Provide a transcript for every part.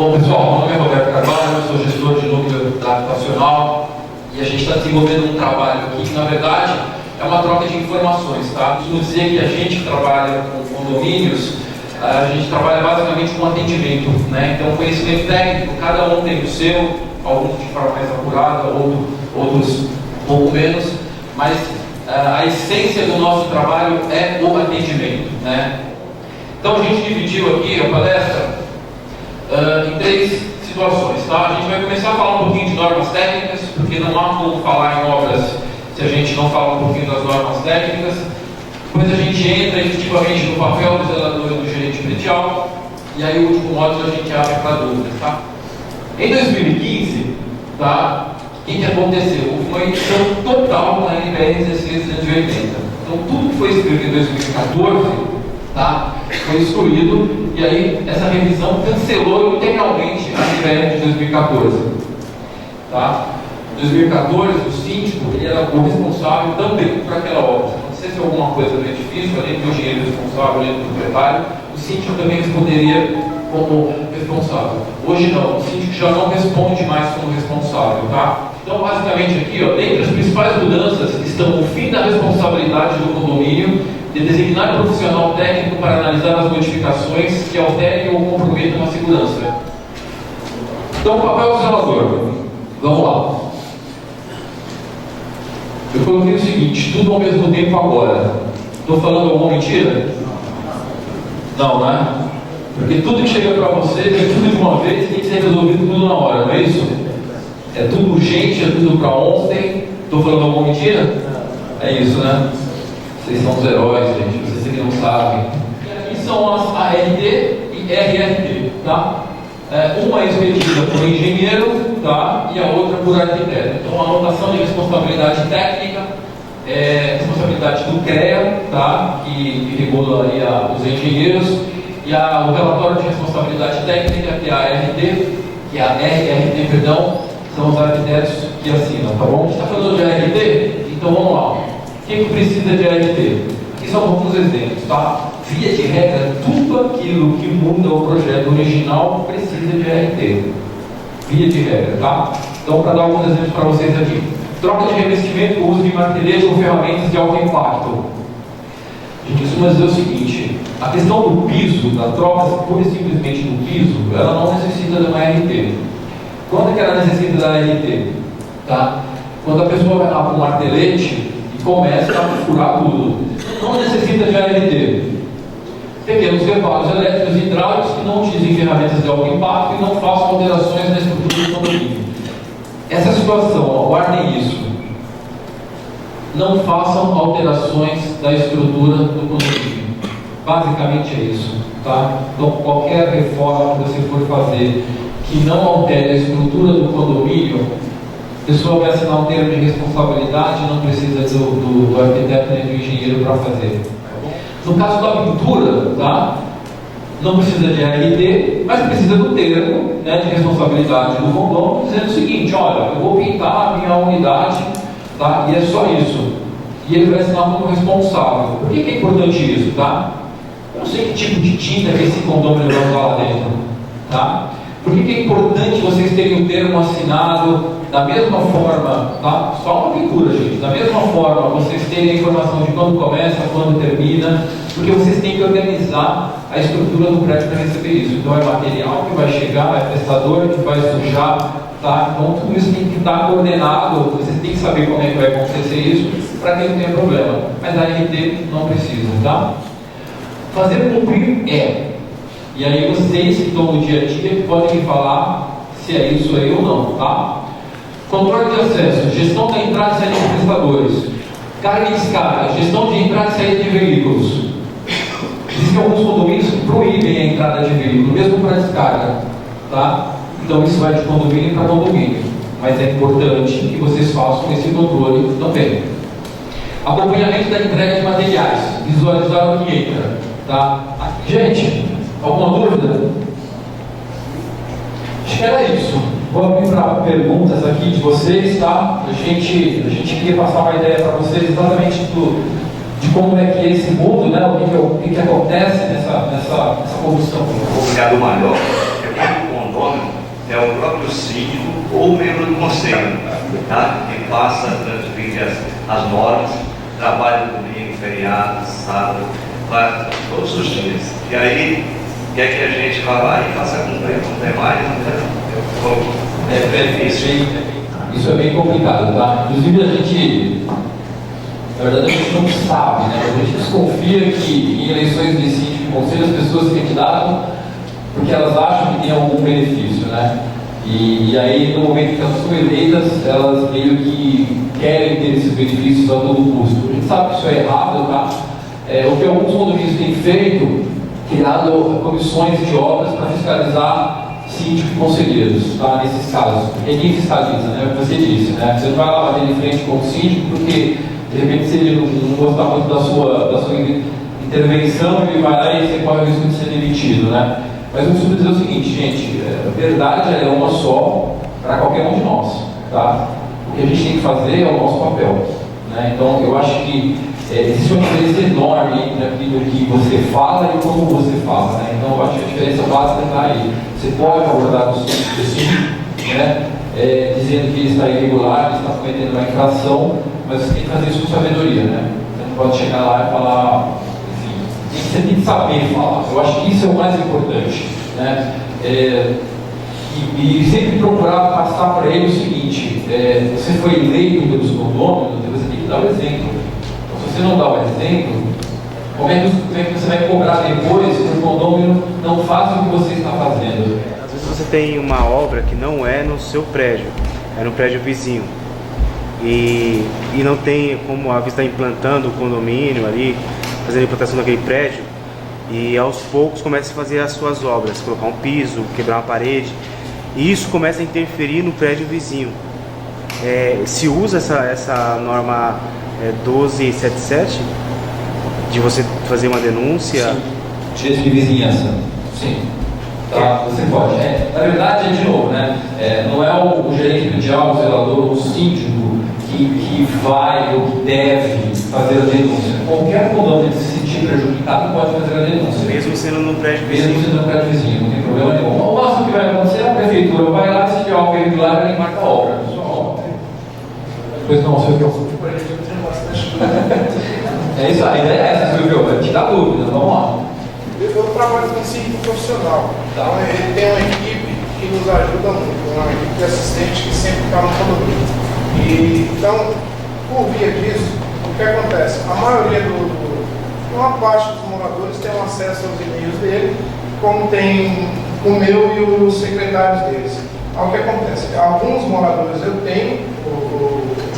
Bom, pessoal, meu nome é Roberto Carvalho, eu sou gestor de núcleo habitacional e a gente está desenvolvendo um trabalho aqui que, na verdade, é uma troca de informações, tá? Costumo dizer que a gente que trabalha com condomínios, a gente trabalha basicamente com atendimento, né? Então, conhecimento técnico, cada um tem o seu, alguns de forma mais apurada, outros um pouco menos, mas a essência do nosso trabalho é o atendimento, né? Então, a gente dividiu aqui a palestra em 3 situações, tá? A gente vai começar a falar um pouquinho de normas técnicas, porque não há como falar em obras se a gente não falar um pouquinho das normas técnicas. Depois a gente entra efetivamente no papel do zelador e do gerente predial, e aí o último módulo a gente abre para dúvidas, tá? Em 2015, tá? O que aconteceu? Houve uma edição total na NBR 16280. Então tudo que foi escrito em 2014, tá? Foi excluído, e aí essa revisão cancelou integralmente a NBR de 2014. Tá? Em 2014, o síndico ele era o responsável também por aquela obra. Se acontecesse alguma coisa no edifício, além do engenheiro responsável, além do proprietário, o síndico também responderia como responsável. Hoje não, o síndico já não responde mais como responsável. Tá? Então, basicamente aqui, ó, dentre as principais mudanças estão o fim da responsabilidade do condomínio de designar um profissional técnico para analisar as modificações que alterem ou comprometam a segurança. Então, o papel do zelador. Vamos lá. Eu coloquei o seguinte, tudo ao mesmo tempo agora. Estou falando alguma mentira? Não, né? Porque tudo que chega para vocês é tudo de uma vez, tem que ser resolvido tudo na hora, não é isso? É tudo urgente, é tudo para ontem. Estou falando alguma mentira? É isso, né? Vocês são os heróis, gente, vocês que não sabem. E aqui são as ART e RRT, tá? Uma é expedida por engenheiro, tá? E a outra por arquiteto. Então, a anotação de responsabilidade técnica, responsabilidade do CREA, tá? Que regula ali os engenheiros, e o relatório de responsabilidade técnica, que é a ART, que é a RRT, perdão, são os arquitetos que assinam, tá bom? A gente está falando de ART, então vamos lá. O que precisa de ART? Aqui são alguns exemplos, tá? Via de regra, tudo aquilo que muda o projeto original precisa de ART. Via de regra, tá? Então, para dar alguns exemplos para vocês aqui. Troca de revestimento, uso de martelete ou ferramentas de alto impacto. A gente costuma dizer o seguinte, a questão do piso, da troca pura e simplesmente do piso, ela não necessita de uma ART. Quando é que ela necessita da ART? Tá? Quando a pessoa vai lá com um martelete e começa a furar tudo. Não necessita de ART. Pequenos reparos elétricos e hidráulicos que não utilizem ferramentas de alto impacto e não façam alterações na estrutura do condomínio. Essa situação, ó, guardem isso. Não façam alterações da estrutura do condomínio. Basicamente é isso. Tá? Então, qualquer reforma que você for fazer que não altere a estrutura do condomínio, a pessoa vai assinar um termo de responsabilidade e não precisa do arquiteto nem do engenheiro para fazer. No caso da pintura, tá? Não precisa de ART, mas precisa do termo, né, de responsabilidade do condomínio, dizendo o seguinte, olha, eu vou pintar a minha unidade, tá? E é só isso. E ele vai assinar como responsável. Por que é importante isso, tá? Eu não sei que tipo de tinta que esse condomínio vai usar lá dentro, tá? Por que é importante vocês terem o termo assinado da mesma forma, tá? Só uma pintura, gente. Da mesma forma, vocês terem a informação de quando começa, quando termina, porque vocês têm que organizar a estrutura do prédio para receber isso. Então, é material que vai chegar, é prestador que vai sujar, tá? Então, tudo isso tem que estar coordenado, vocês têm que saber como é que vai acontecer isso, para que não tenha problema. Mas a RT não precisa, tá? Fazer cumprir é. E aí vocês que estão no dia a dia podem me falar se é isso aí ou não, tá? Controle de acesso, gestão da entrada e saída de prestadores, carga e descarga, gestão de entrada e saída de veículos. Existem alguns condomínios que proíbem a entrada de veículo, mesmo para descarga, tá? Então isso vai de condomínio para condomínio, mas é importante que vocês façam esse controle também. Acompanhamento da entrega de materiais, visualizar o que entra, tá? Gente, alguma dúvida? Acho que era isso. Vou abrir para perguntas aqui de vocês, tá? A gente queria passar uma ideia para vocês exatamente de como é que é esse mundo, né? O que acontece nessa condução. O cuidado maior é que o condomínio é o próprio síndico ou membro do conselho, tá? Que passa, transgride as normas, trabalha domingo, feriado, sábado, todos os dias. E aí, quer que a gente vá lá e faça cumprir, não tem mais, Isso é bem complicado, tá? Inclusive a gente, na verdade, a gente não sabe, né? A gente desconfia que em eleições de síndico e conselho as pessoas se candidatam porque elas acham que tem algum benefício, né? E aí, no momento que elas são eleitas, elas meio que querem ter esses benefícios a todo custo. A gente sabe que isso é errado, tá? O que alguns condomínios têm feito, criado comissões de obras para fiscalizar síndico e conselheiros, tá? Nesses casos. Porque quem fiscaliza, né? Você disse, né? Você não vai lá bater de frente com o síndico porque, de repente, se ele não gostar muito da sua intervenção, ele vai lá e você corre o risco de ser demitido, né? Mas eu costumo dizer o seguinte, gente, a verdade é uma só para qualquer um de nós, tá? O que a gente tem que fazer é o nosso papel, né? Então, eu acho que existe uma diferença enorme entre aquilo que você fala e como você fala, né? Então, eu acho que a diferença básica está aí. Você pode abordar o síndico, né? Dizendo que ele está irregular, que está cometendo uma infração, mas você tem que fazer isso com sabedoria, né? Você não pode chegar lá e falar... Você tem que saber falar. Eu acho que isso é o mais importante, né? E sempre procurar passar para ele o seguinte: você foi eleito pelos condôminos, você tem que dar o exemplo. Então, se você não dá o exemplo, como é que você vai cobrar depois que o condômino não faça o que você está fazendo? Às vezes você tem uma obra que não é no seu prédio, é no prédio vizinho. E não tem como a vista implantando o condomínio ali, fazendo a implantação daquele prédio, e aos poucos começa a fazer as suas obras, colocar um piso, quebrar uma parede, e isso começa a interferir no prédio vizinho. Se usa essa norma 1277 de você fazer uma denúncia? Sim. Direito de vizinhança. Sim. Tá, você pode. Na verdade, de novo, né? Não é o gerente predial, o zelador, o síndico que vai ou que deve fazer a denúncia. Qualquer condomínio que se sentir prejudicado pode fazer a denúncia. Mesmo sendo no prédio vizinho. Mesmo sendo no prédio vizinho, não tem problema nenhum. O máximo que vai acontecer é a prefeitura vai lá, se tiver algo irregular, ela embarca a obra. Pois não, Silvio. É isso, a ideia é essa, Silvio, vai tirar dúvidas, vamos lá. Eu trabalho com síndico profissional, então ele tem uma equipe que nos ajuda muito, uma equipe de assistente que sempre está no condomínio. E, então, por via disso, o que acontece? A maioria uma parte dos moradores tem acesso aos e-mails dele, como tem o meu e os secretários deles. Então, o que acontece? Alguns moradores eu tenho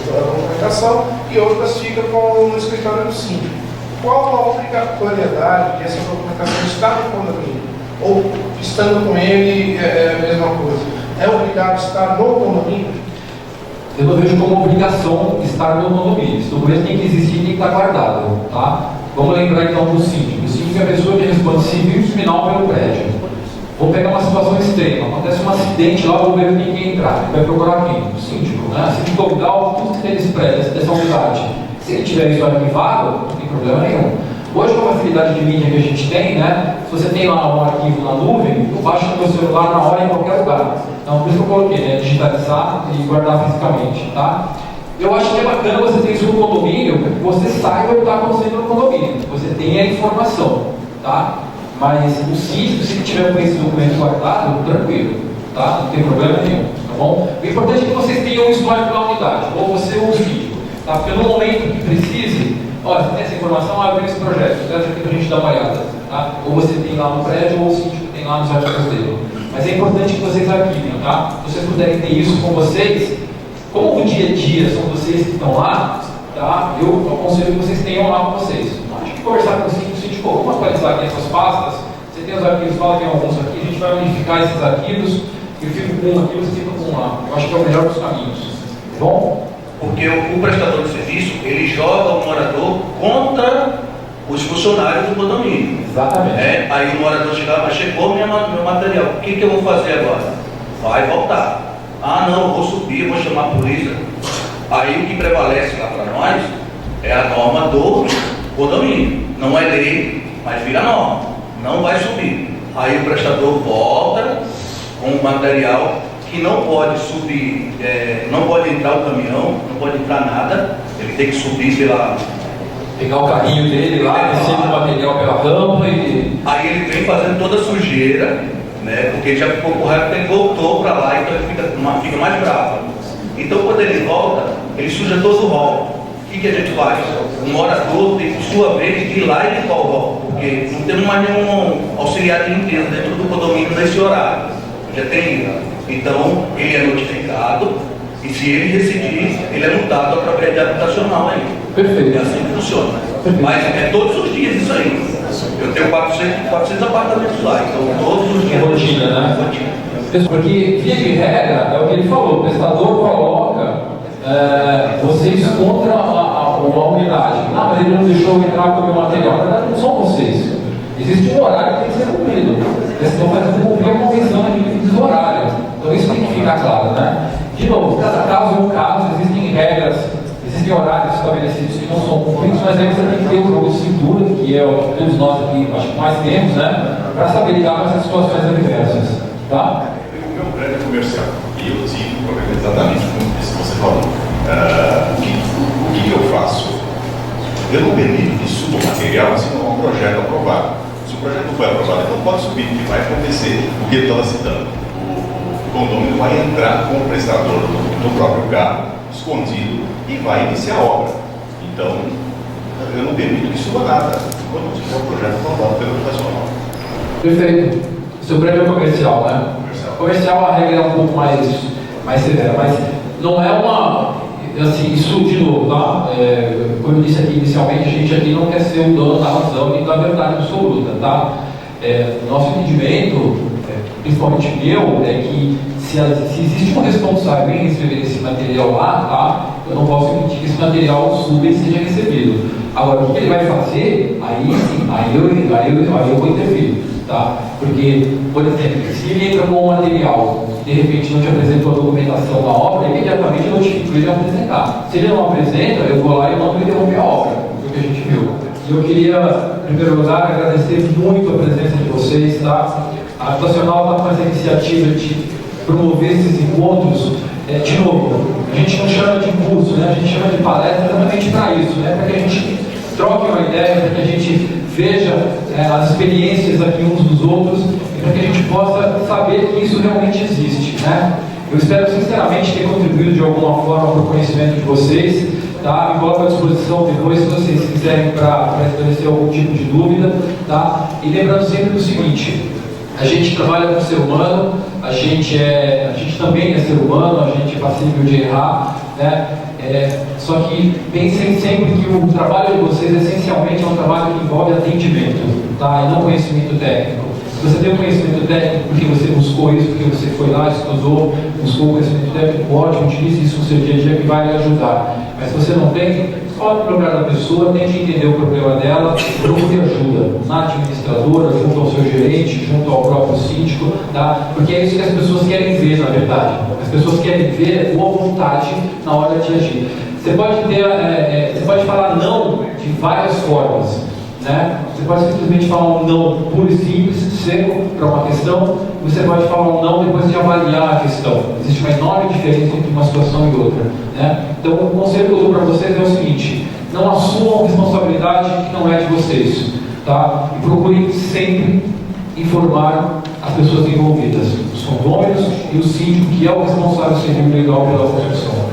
a documentação e outras ficam no escritório do síndico. Qual a obrigatoriedade de essa documentação estar no condomínio? Ou estando com ele é a mesma coisa? É obrigado estar no condomínio? Eu não vejo como obrigação estar no condomínio. Esse documento tem que existir e tem que estar guardado, tá? Vamos lembrar então do síndico. O síndico é a pessoa que responde civil e criminal pelo prédio. Vamos pegar uma situação extrema. Acontece um acidente lá, o governo tem que entrar. Ele vai procurar quem? O síndico, né? Síndico local, tudo que tem nesse prédio, dessa unidade. Se ele tiver isso arquivado, não tem problema nenhum. Hoje, com a facilidade de mídia que a gente tem, né? Se você tem lá um arquivo na nuvem, tu baixa no seu celular na hora em qualquer lugar. Então, por isso que eu coloquei, né? Digitalizar e guardar fisicamente, tá? Eu acho que é bacana você ter isso no condomínio, para que você saiba o que está acontecendo no condomínio. Você tenha a informação, tá? Mas o síndico, se ele tiver com esse documento guardado, tranquilo, tá? Não tem problema nenhum, tá bom? O importante é que vocês tenham um histórico da unidade, ou você ou o síndico, tá? Porque no momento que precise, olha, você tem essa informação, abre esse projeto, traz aqui para a gente dar uma olhada, tá? Ou você tem lá no prédio, ou o síndico tem lá nos arquivos dele. Mas é importante que vocês arquivem, tá? Se vocês puderem ter isso com vocês, como o dia a dia são vocês que estão lá, tá? Eu aconselho que vocês tenham lá com vocês. Acho que conversar com o síndico, vamos atualizar aqui essas pastas, você tem os arquivos, fala que tem alguns aqui, a gente vai unificar esses arquivos, eu fico com um aqui, você fica com um lá. Eu acho que é o melhor dos caminhos, tá bom? Porque o prestador de serviço, ele joga o morador contra os funcionários do condomínio. Exatamente. Aí o morador chegava, chegou meu material, o que eu vou fazer agora? Vai voltar. Ah, não, eu vou subir, vou chamar a polícia. Aí o que prevalece lá para nós é a norma do condomínio. Não é lei, mas vira norma. Não vai subir. Aí o prestador volta com material que não pode subir, não pode entrar o caminhão, não pode entrar nada, ele tem que subir pela... Pegar o carrinho dele lá, descer o material pela rampa e... Aí ele vem fazendo toda a sujeira, né? Porque ele já ficou com raiva, porque ele voltou para lá, então ele fica mais bravo. Então quando ele volta, ele suja todo o hall. O que a gente faz? O morador tem, por sua vez, de ir lá e limpar o hall, porque não temos mais nenhum auxiliar de limpeza dentro do condomínio nesse horário. Já tem. Então ele é notificado e se ele decidir, ele é multado a propriedade habitacional aí. Perfeito. É assim que funciona. Perfeito. Mas é todos os dias isso aí. Eu tenho 400 apartamentos lá, então todos os dias. Rotina, né? Rotina. Porque, via de regra, é o que ele falou, o prestador coloca vocês contra a unidade. Não, mas ele não deixou entrar com o meu material. Na verdade, não são vocês. Existe um horário que tem que ser cumprido. Eles estão fazendo cumprir a convenção de horário. Então isso tem que ficar claro, né? De novo, cada caso é um caso, existem regras, existem horários estabelecidos que não são cumpridos, mas aí você tem que ter um jogo de cintura, que é o que todos nós aqui acho que mais temos, né? Para saber lidar com essas situações adversas. Tá? O meu prédio comercial, e eu tive um problema exatamente como isso que você falou. O que eu faço? Eu não permito que suba o material se não há um projeto aprovado. Se o projeto não foi aprovado, então pode subir, o que vai acontecer, o que ele estava citando. O condomínio vai entrar com o prestador do próprio carro, escondido, e vai iniciar a obra. Então, eu não permito que suba nada, quando tiver o projeto aprovado pelo habitacional. Perfeito. Seu prédio é comercial, né? Comercial a regra é um pouco mais severa, mas não é uma... Assim, isso de novo, tá? Como eu disse aqui inicialmente, a gente aqui não quer ser o dono da razão nem da verdade absoluta, tá? Nosso entendimento, principalmente meu, é que se existe um responsável em receber esse material lá, tá? Eu não posso permitir que esse material suba e seja recebido. Agora, o que ele vai fazer, aí sim, aí eu vou intervir, tá? Porque, por exemplo, se ele entra com um material e de repente não te apresentou a documentação da obra, imediatamente eu notifico ele de apresentar. Se ele não apresenta, eu vou lá e mando ele interromper a obra, foi o que a gente viu. E eu queria, em primeiro lugar, agradecer muito a presença de vocês, tá? A Habitacional está com essa iniciativa de promover esses encontros. De novo, a gente não chama de curso, né? A gente chama de palestra exatamente para isso, né? Para que a gente troque uma ideia, para que a gente veja as experiências aqui uns dos outros e para que a gente possa saber que isso realmente existe, né? Eu espero sinceramente ter contribuído de alguma forma para o conhecimento de vocês, tá? Me coloco à disposição depois se vocês quiserem para esclarecer algum tipo de dúvida, tá? E lembrando sempre do seguinte: a gente trabalha com o ser humano, a gente também é ser humano, a gente é passível de errar, né? Só que pensem sempre que o trabalho de vocês essencialmente é um trabalho que envolve atendimento, tá? E não conhecimento técnico. Se você tem um conhecimento técnico porque você buscou isso, porque você foi lá, estudou, buscou conhecimento técnico, ótimo, utilize isso no seu dia a dia que vai lhe ajudar. Mas se você não tem, coloque no lugar da pessoa, tente entender o problema dela, procure ajuda na administradora, junto ao seu gerente, junto ao próprio síndico, tá? Porque é isso que as pessoas querem ver, na verdade. As pessoas querem ver boa vontade na hora de agir. Você pode falar não de várias formas, né? Você pode simplesmente falar um não puro e simples, seco, para uma questão. Você pode falar um não depois de avaliar a questão. Existe uma enorme diferença entre uma situação e outra, né? Então, o conselho que eu dou para vocês é o seguinte: não assumam responsabilidade que não é de vocês, tá? E procurem sempre informar as pessoas envolvidas, os condôminos e o síndico, que é o responsável civil legal pela construção.